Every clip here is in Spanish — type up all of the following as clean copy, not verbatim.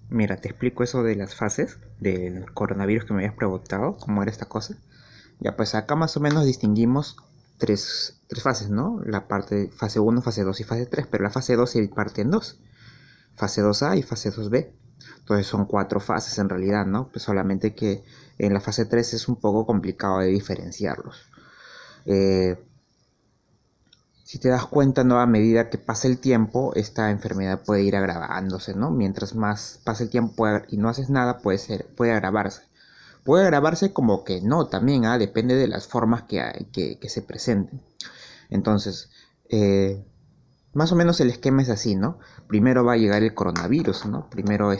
Mira, te explico eso de las fases del coronavirus que me habías preguntado, cómo era esta cosa. Ya, pues acá más o menos distinguimos tres fases, ¿no? La parte fase uno, fase 2 y fase 3, pero la fase 2 se parte en dos, fase 2A y fase 2B. Entonces son cuatro fases en realidad, ¿no? Pues solamente que en la fase 3 es un poco complicado de diferenciarlos. Eh, Si te das cuenta, ¿no? A medida que pasa el tiempo, esta enfermedad puede ir agravándose, ¿no? Mientras más pasa el tiempo y no haces nada, puede agravarse. Puede agravarse como que no, también, depende de las formas que se presenten. Entonces, eh, más o menos el esquema es así, ¿no? Primero va a llegar el coronavirus, ¿no? Primero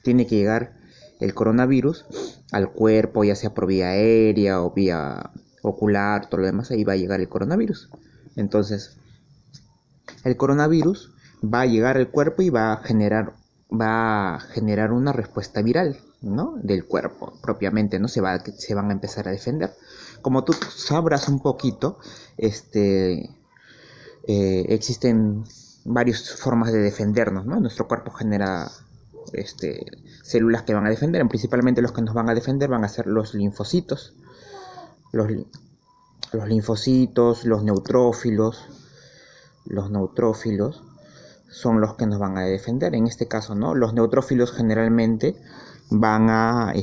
tiene que llegar el coronavirus al cuerpo, ya sea por vía aérea o vía ocular, todo lo demás, ahí va a llegar el coronavirus. Entonces, el coronavirus va a llegar al cuerpo y va a generar una respuesta viral, ¿no? Del cuerpo propiamente, ¿no? Se van a empezar a defender. Como tú sabrás un poquito, existen varias formas de defendernos, ¿no? Nuestro cuerpo genera este, células que van a defender. Principalmente los que nos van a defender van a ser los linfocitos. Los, los linfocitos, los neutrófilos. Los neutrófilos son los que nos van a defender. En este caso, ¿no? Los neutrófilos generalmente van a,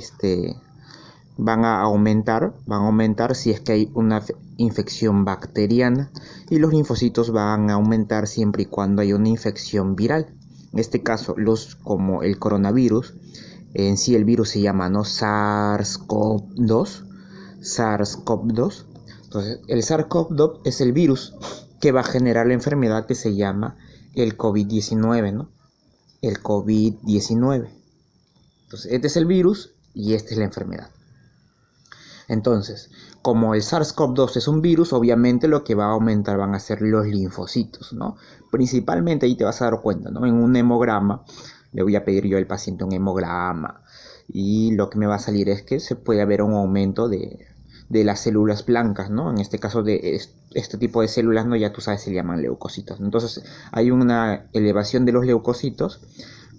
van a aumentar si es que hay una infección bacteriana, y los linfocitos van a aumentar siempre y cuando hay una infección viral. En este caso, como el coronavirus, en sí el virus se llama, ¿no? SARS-CoV-2. SARS-CoV-2. Entonces, el SARS-CoV-2 es el virus que va a generar la enfermedad que se llama el COVID-19, ¿no? El COVID-19. Entonces, este es el virus y esta es la enfermedad. Entonces, como el SARS-CoV-2 es un virus, obviamente lo que va a aumentar van a ser los linfocitos, ¿no? Principalmente ahí te vas a dar cuenta, ¿no? En un hemograma, le voy a pedir yo al paciente un hemograma, y lo que me va a salir es que se puede haber un aumento de las células blancas, ¿no? En este caso de este tipo de células, ¿no? Ya tú sabes, se llaman leucocitos. Entonces hay una elevación de los leucocitos,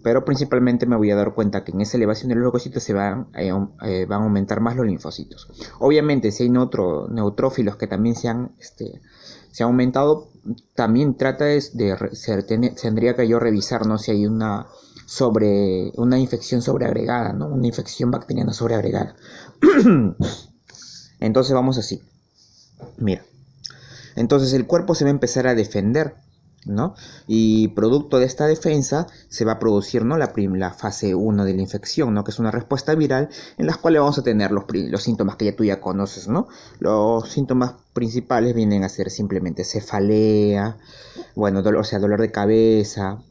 pero principalmente me voy a dar cuenta que en esa elevación de los leucocitos van a aumentar más los linfocitos. Obviamente, si hay neutrófilos que también se han aumentado, también tendría que yo revisar, ¿no? Si hay una infección sobreagregada, ¿no? Una infección bacteriana sobreagregada. Entonces vamos así. Mira. Entonces el cuerpo se va a empezar a defender, ¿no? Y producto de esta defensa se va a producir, ¿no? La fase 1 de la infección, ¿no? Que es una respuesta viral en la cual vamos a tener los síntomas que tú ya conoces, ¿no? Los síntomas principales vienen a ser simplemente cefalea, bueno, dolor de cabeza,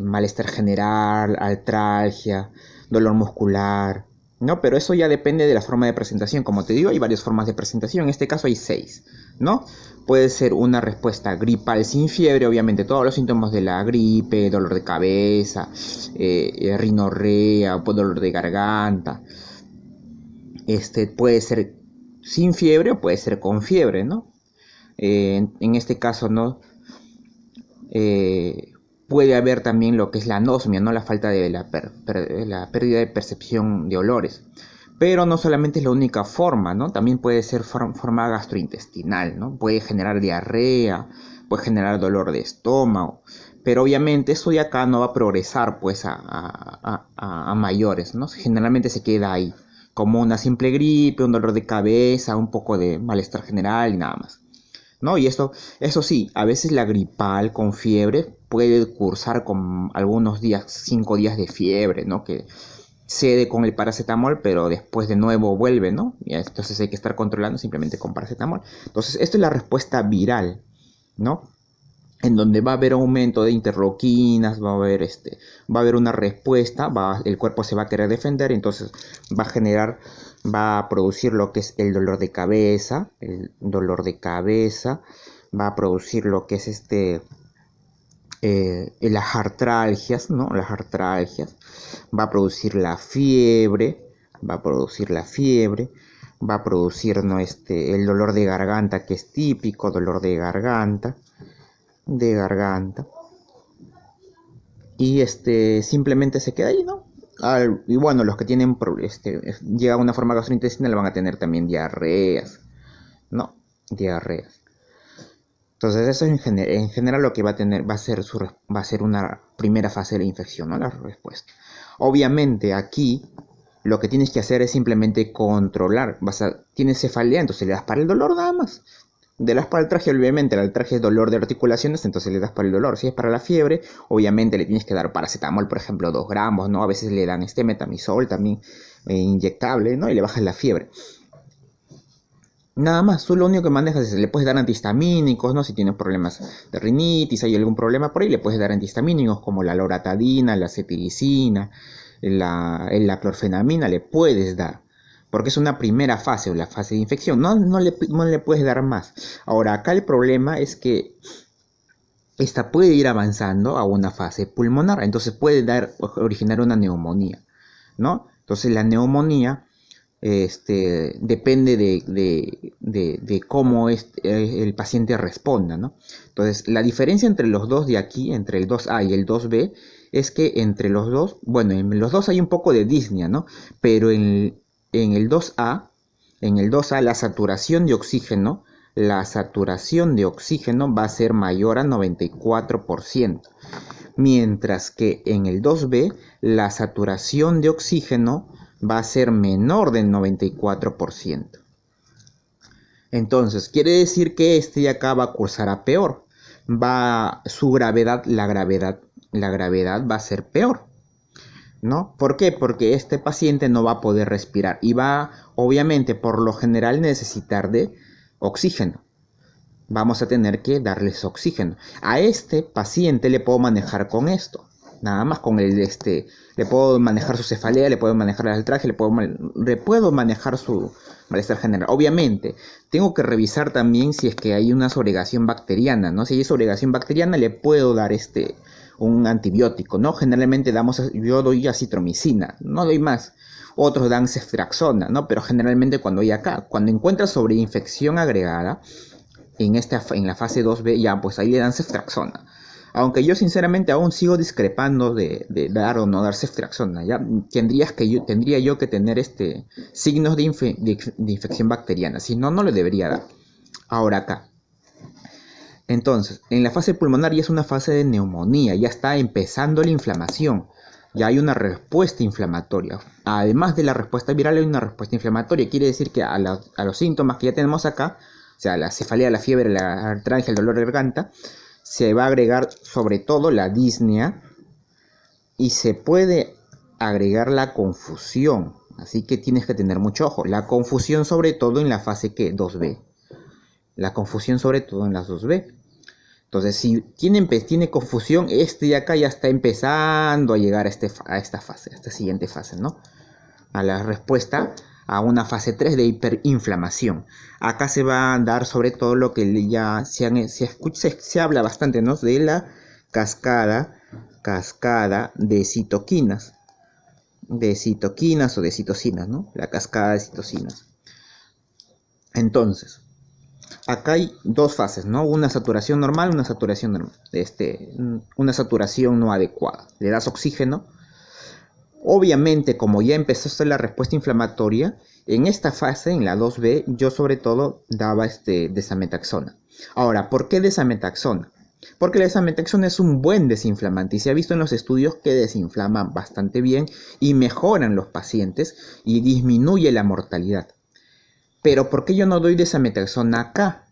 malestar general, artralgia, dolor muscular, ¿no? Pero eso ya depende de la forma de presentación. Como te digo, hay varias formas de presentación. En este caso hay 6, ¿no? Puede ser una respuesta gripal sin fiebre, obviamente todos los síntomas de la gripe, dolor de cabeza, rinorrea, dolor de garganta. Puede ser sin fiebre o puede ser con fiebre, ¿no? En este caso, ¿no? Puede haber también lo que es la anosmia, ¿no? La falta de la pérdida de percepción de olores. Pero no solamente es la única forma, ¿no? También puede ser forma gastrointestinal, ¿no? Puede generar diarrea, puede generar dolor de estómago. Pero obviamente eso de acá no va a progresar pues a mayores, ¿no? Generalmente se queda ahí, como una simple gripe, un dolor de cabeza, un poco de malestar general y nada más, ¿no? Y eso sí, a veces la gripal con fiebre puede cursar con algunos días, 5 días de fiebre, ¿no? Que cede con el paracetamol, pero después de nuevo vuelve, ¿no? Y entonces hay que estar controlando simplemente con paracetamol. Entonces, esto es la respuesta viral, ¿no? En donde va a haber aumento de interleuquinas, va a haber una respuesta, el cuerpo se va a querer defender, entonces va a producir lo que es el dolor de cabeza, va a producir lo que es las artralgias, ¿no? Las artralgias, va a producir la fiebre, va a producir la fiebre, va a producir, ¿no? El dolor de garganta, que es típico, dolor de garganta, y simplemente se queda ahí, ¿no? Y bueno, los que tienen llega a una forma gastrointestinal van a tener también diarreas, ¿no? Diarreas. Entonces eso en general lo que va a ser una primera fase de la infección, ¿no? La respuesta. Obviamente aquí lo que tienes que hacer es simplemente controlar. Tienes cefalea, entonces le das para el dolor nada más. Le das para el traje, obviamente, el traje es dolor de articulaciones, entonces le das para el dolor. Si es para la fiebre, obviamente le tienes que dar paracetamol, por ejemplo, 2 gramos, ¿no? A veces le dan metamizol también, inyectable, ¿no? Y le bajas la fiebre. Nada más, tú lo único que manejas es, le puedes dar antihistamínicos, ¿no? Si tienes problemas de rinitis, hay algún problema por ahí, le puedes dar antihistamínicos como la loratadina, la cetiricina, la clorfenamina, le puedes dar. Porque es una primera fase, o la fase de infección. No le puedes dar más. Ahora, acá el problema es que esta puede ir avanzando a una fase pulmonar. Entonces puede originar una neumonía, ¿no? Entonces la neumonía depende de cómo el paciente responda, ¿no? Entonces, la diferencia entre los dos de aquí, entre el 2A y el 2B, es que entre los dos, bueno, en los dos hay un poco de disnea, ¿no? Pero en el 2A, la saturación de oxígeno, va a ser mayor a 94%, mientras que en el 2B la saturación de oxígeno va a ser menor del 94%. Entonces, quiere decir que de acá va a cursar a peor. La gravedad va a ser peor, ¿no? ¿Por qué? Porque este paciente no va a poder respirar y va, obviamente, por lo general necesitar de oxígeno. Vamos a tener que darles oxígeno. A este paciente le puedo manejar con esto. Nada más con le puedo manejar su cefalea, le puedo manejar el traje, le puedo manejar su malestar general. Obviamente, tengo que revisar también si es que hay una sobrereacción bacteriana, ¿no? Si hay sobrereacción bacteriana, le puedo dar un antibiótico, ¿no? Generalmente yo doy acitromicina, no doy más. Otros dan ceftriaxona, ¿no? Pero generalmente cuando encuentras sobreinfección agregada, en la fase 2B, ya pues ahí le dan ceftriaxona. Aunque yo sinceramente aún sigo discrepando de dar o no dar ceftriaxona, ¿ya? Tendría yo que tener signos de infección bacteriana, si no, no le debería dar. Ahora acá. Entonces, en la fase pulmonar ya es una fase de neumonía, ya está empezando la inflamación, ya hay una respuesta inflamatoria. Además de la respuesta viral hay una respuesta inflamatoria, quiere decir que a los síntomas que ya tenemos acá, o sea, la cefalea, la fiebre, la artralgia, el dolor de garganta, se va a agregar sobre todo la disnea y se puede agregar la confusión. Así que tienes que tener mucho ojo. La confusión sobre todo en la fase 2B. La confusión sobre todo en las 2B. Entonces, si tiene confusión, de acá ya está empezando a llegar a esta fase, a esta siguiente fase, ¿no? A la respuesta a una fase 3 de hiperinflamación. Acá se va a dar sobre todo lo que ya se habla bastante, ¿no? De la cascada de citoquinas. De citoquinas o de citocinas, ¿no? La cascada de citocinas. Entonces, acá hay dos fases, ¿no? Una saturación normal, una saturación no adecuada. Le das oxígeno. Obviamente, como ya empezó la respuesta inflamatoria, en esta fase, en la 2B, yo sobre todo daba desametaxona. Ahora, ¿por qué desametaxona? Porque la desametaxona es un buen desinflamante y se ha visto en los estudios que desinflaman bastante bien y mejoran los pacientes y disminuye la mortalidad. Pero ¿por qué yo no doy desametaxona acá?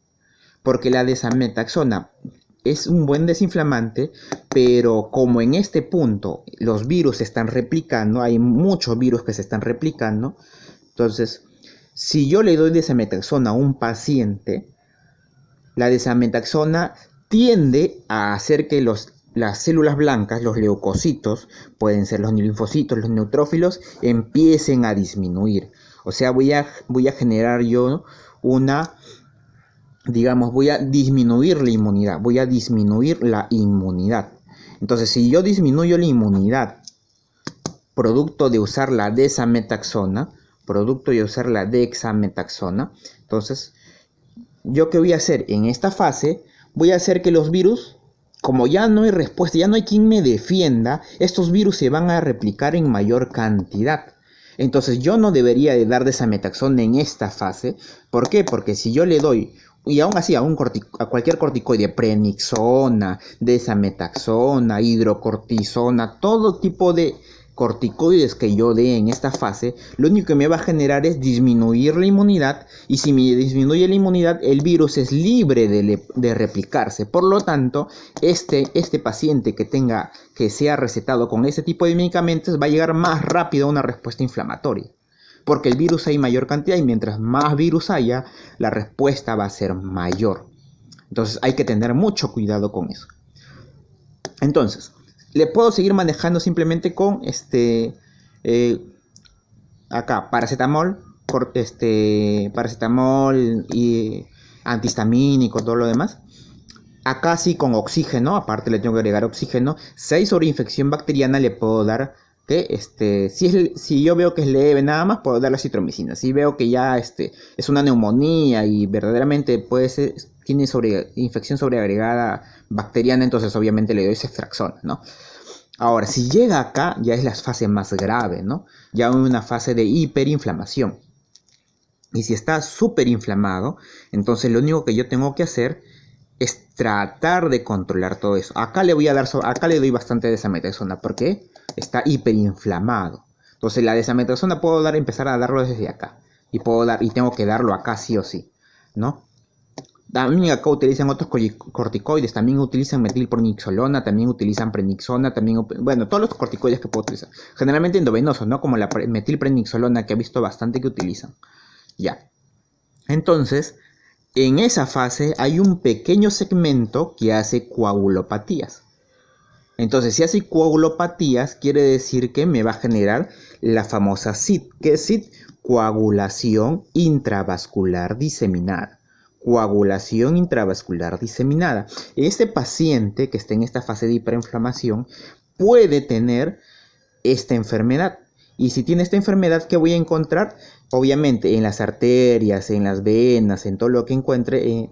Porque la desametaxona es un buen desinflamante, pero como en este punto los virus se están replicando, hay muchos virus que se están replicando, entonces si yo le doy desametaxona a un paciente, la desametaxona tiende a hacer que las células blancas, los leucocitos, pueden ser los linfocitos, los neutrófilos, empiecen a disminuir. O sea, voy a generar yo voy a disminuir la inmunidad. Entonces, si yo disminuyo la inmunidad, producto de usar la dexametaxona, entonces, ¿yo qué voy a hacer? En esta fase, voy a hacer que los virus como ya no hay respuesta, ya no hay quien me defienda, estos virus se van a replicar en mayor cantidad. Entonces yo no debería de dar desametaxona en esta fase. ¿Por qué? Porque si yo le doy, y aún así a cualquier corticoide, prednisona, desametaxona, hidrocortisona, todo tipo de corticoides que yo dé en esta fase, lo único que me va a generar es disminuir la inmunidad, y si me disminuye la inmunidad, el virus es libre de replicarse. Por lo tanto, este paciente que sea recetado con ese tipo de medicamentos va a llegar más rápido a una respuesta inflamatoria, porque el virus hay mayor cantidad, y mientras más virus haya, la respuesta va a ser mayor. Entonces hay que tener mucho cuidado con eso. Entonces, le puedo seguir manejando simplemente con acá, paracetamol y antihistamínico, todo lo demás. Acá sí con oxígeno, aparte le tengo que agregar oxígeno. 6 sobre infección bacteriana le puedo dar que si yo veo que es leve nada más, puedo dar la citromicina. Si veo que ya es una neumonía y verdaderamente tiene infección sobreagregada bacteriana, entonces obviamente le doy ceftriaxona, ¿no? Ahora, si llega acá, ya es la fase más grave, ¿no? Ya una fase de hiperinflamación. Y si está súper inflamado, entonces lo único que yo tengo que hacer es tratar de controlar todo eso. Acá le doy bastante desametaxona porque está hiperinflamado. Entonces la desametaxona puedo empezar a darlo desde acá. Y tengo que darlo acá sí o sí, ¿no? También acá utilizan otros corticoides, también utilizan metilprednisolona, también utilizan prednisona, bueno, todos los corticoides que puedo utilizar. Generalmente endovenosos, ¿no? Como la metilprednisolona, que he visto bastante que utilizan. Ya. Entonces, en esa fase hay un pequeño segmento que hace coagulopatías. Entonces, si hace coagulopatías, quiere decir que me va a generar la famosa CID. ¿Qué es CID? Coagulación intravascular diseminada. Coagulación intravascular diseminada. Este paciente que está en esta fase de hiperinflamación puede tener esta enfermedad. Y si tiene esta enfermedad, ¿qué voy a encontrar? Obviamente en las arterias, en las venas, en todo lo que encuentre.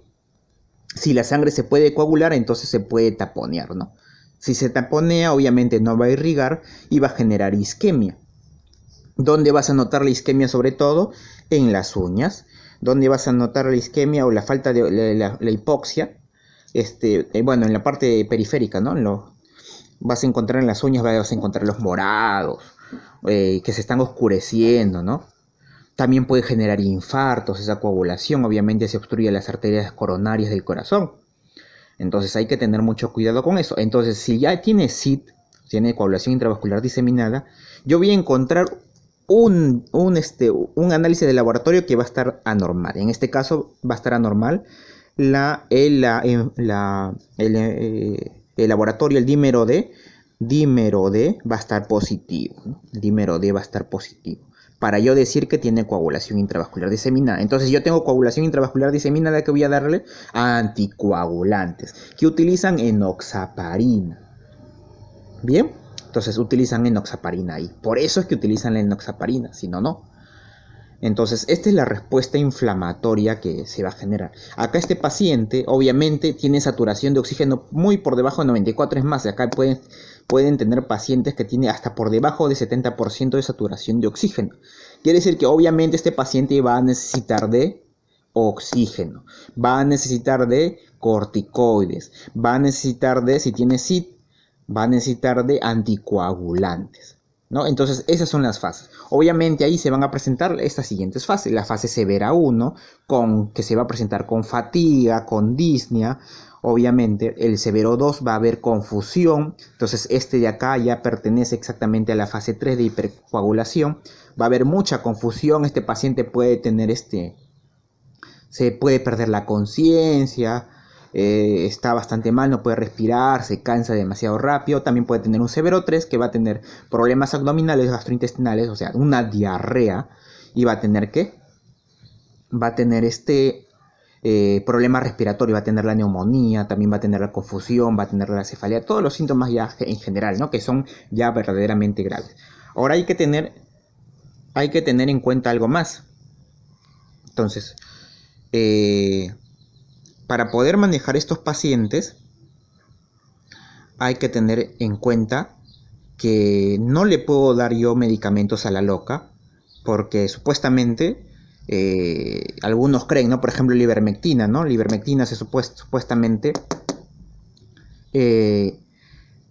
Si la sangre se puede coagular, entonces se puede taponear, ¿no? Si se taponea, obviamente no va a irrigar y va a generar isquemia. ¿Dónde vas a notar la isquemia sobre todo? En las uñas. ¿Dónde vas a notar la isquemia o la falta de la hipoxia? Bueno, en la parte periférica, ¿no? Vas a encontrar en las uñas, vas a encontrar los morados, que se están oscureciendo, ¿no? También puede generar infartos, esa coagulación, obviamente se obstruye las arterias coronarias del corazón. Entonces hay que tener mucho cuidado con eso. Entonces, si ya tiene CID, tiene coagulación intravascular diseminada, yo voy a encontrar un análisis de laboratorio que va a estar anormal. En este caso va a estar anormal el laboratorio, el dímero D va a estar positivo, ¿no? El dímero D va a estar positivo, para yo decir que tiene coagulación intravascular diseminada. Entonces yo tengo coagulación intravascular diseminada, que voy a darle anticoagulantes, que utilizan enoxaparina. Bien, entonces utilizan enoxaparina ahí. Por eso es que utilizan la enoxaparina, si no, no. Entonces, esta es la respuesta inflamatoria que se va a generar. Acá este paciente, obviamente, tiene saturación de oxígeno muy por debajo de 94. Es más, acá pueden tener pacientes que tienen hasta por debajo de 70% de saturación de oxígeno. Quiere decir que obviamente este paciente va a necesitar de oxígeno, va a necesitar de corticoides, va a necesitar de, si tiene CID, va a necesitar de anticoagulantes, ¿no? Entonces esas son las fases. Obviamente ahí se van a presentar estas siguientes fases. La fase severa 1, que se va a presentar con fatiga, con disnea. Obviamente el severo 2 va a haber confusión. Entonces este de acá ya pertenece exactamente a la fase 3 de hipercoagulación. Va a haber mucha confusión. Este paciente puede tener se puede perder la conciencia, está bastante mal, no puede respirar, se cansa demasiado rápido. También puede tener un severo 3 que va a tener problemas abdominales, gastrointestinales, o sea, una diarrea, y va a tener problema respiratorio, va a tener la neumonía, también va a tener la confusión, va a tener la cefalea, todos los síntomas ya en general, ¿no? Que son ya verdaderamente graves. Ahora hay que tener en cuenta algo más. Entonces, para poder manejar estos pacientes, hay que tener en cuenta que no le puedo dar yo medicamentos a la loca, porque supuestamente algunos creen, ¿no? Por ejemplo, la ivermectina, ¿no? La ivermectina supuestamente eh,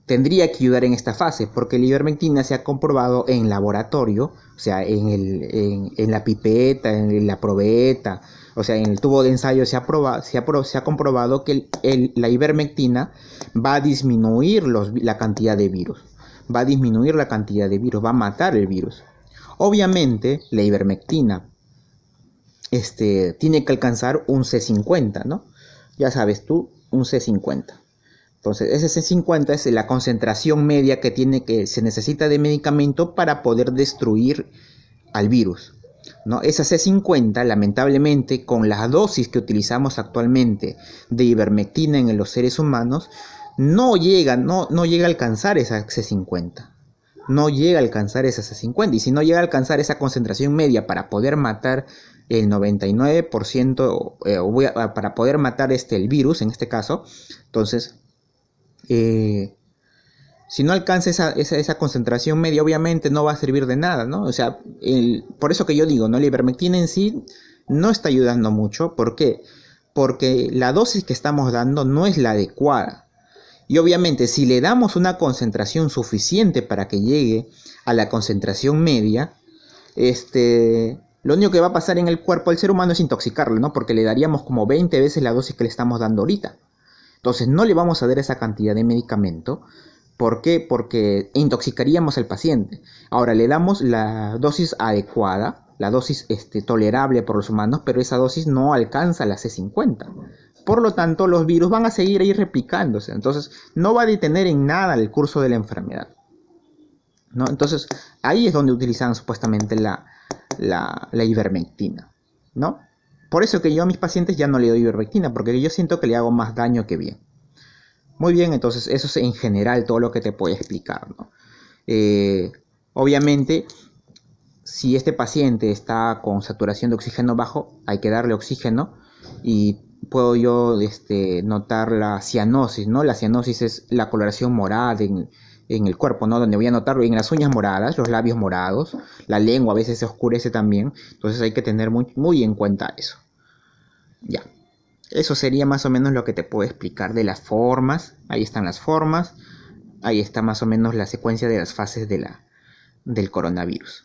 tendría que ayudar en esta fase, porque la ivermectina se ha comprobado en laboratorio, o sea, en la pipeta, en la probeta, o sea, en el tubo de ensayo se ha comprobado que la ivermectina va a disminuir la cantidad de virus, va a disminuir la cantidad de virus, va a matar el virus. Obviamente, la ivermectina tiene que alcanzar un C50, ¿no? Ya sabes tú, un C50. Entonces, ese C50 es la concentración media que se necesita de medicamento para poder destruir al virus, ¿no? Esa C50, lamentablemente, con las dosis que utilizamos actualmente de ivermectina en los seres humanos, no llega a alcanzar esa C50. No llega a alcanzar esa C50. Y si no llega a alcanzar esa concentración media para poder matar el 99%, para poder matar el virus, en este caso, entonces si no alcanza esa concentración media, obviamente no va a servir de nada, ¿no? O sea, por eso que yo digo, ¿no? La ivermectina en sí no está ayudando mucho. ¿Por qué? Porque la dosis que estamos dando no es la adecuada. Y obviamente, si le damos una concentración suficiente para que llegue a la concentración media, lo único que va a pasar en el cuerpo del ser humano es intoxicarlo, ¿no? Porque le daríamos como 20 veces la dosis que le estamos dando ahorita. Entonces no le vamos a dar esa cantidad de medicamento. ¿Por qué? Porque intoxicaríamos al paciente. Ahora le damos la dosis adecuada, la dosis tolerable por los humanos, pero esa dosis no alcanza la C50. Por lo tanto, los virus van a seguir ahí replicándose. Entonces no va a detener en nada el curso de la enfermedad, ¿no? Entonces ahí es donde utilizan supuestamente la ivermectina, ¿no? Por eso que yo a mis pacientes ya no le doy ivermectina, porque yo siento que le hago más daño que bien. Muy bien, entonces eso es en general todo lo que te puedo explicar, ¿no? Obviamente, si este paciente está con saturación de oxígeno bajo, hay que darle oxígeno y puedo yo notar la cianosis, ¿no? La cianosis es la coloración morada en el cuerpo, ¿no? Donde voy a notarlo en las uñas moradas, los labios morados, la lengua a veces se oscurece también, entonces hay que tener muy, muy en cuenta eso. Ya. Eso sería más o menos lo que te puedo explicar de las formas. Ahí están las formas. Ahí está más o menos la secuencia de las fases del coronavirus.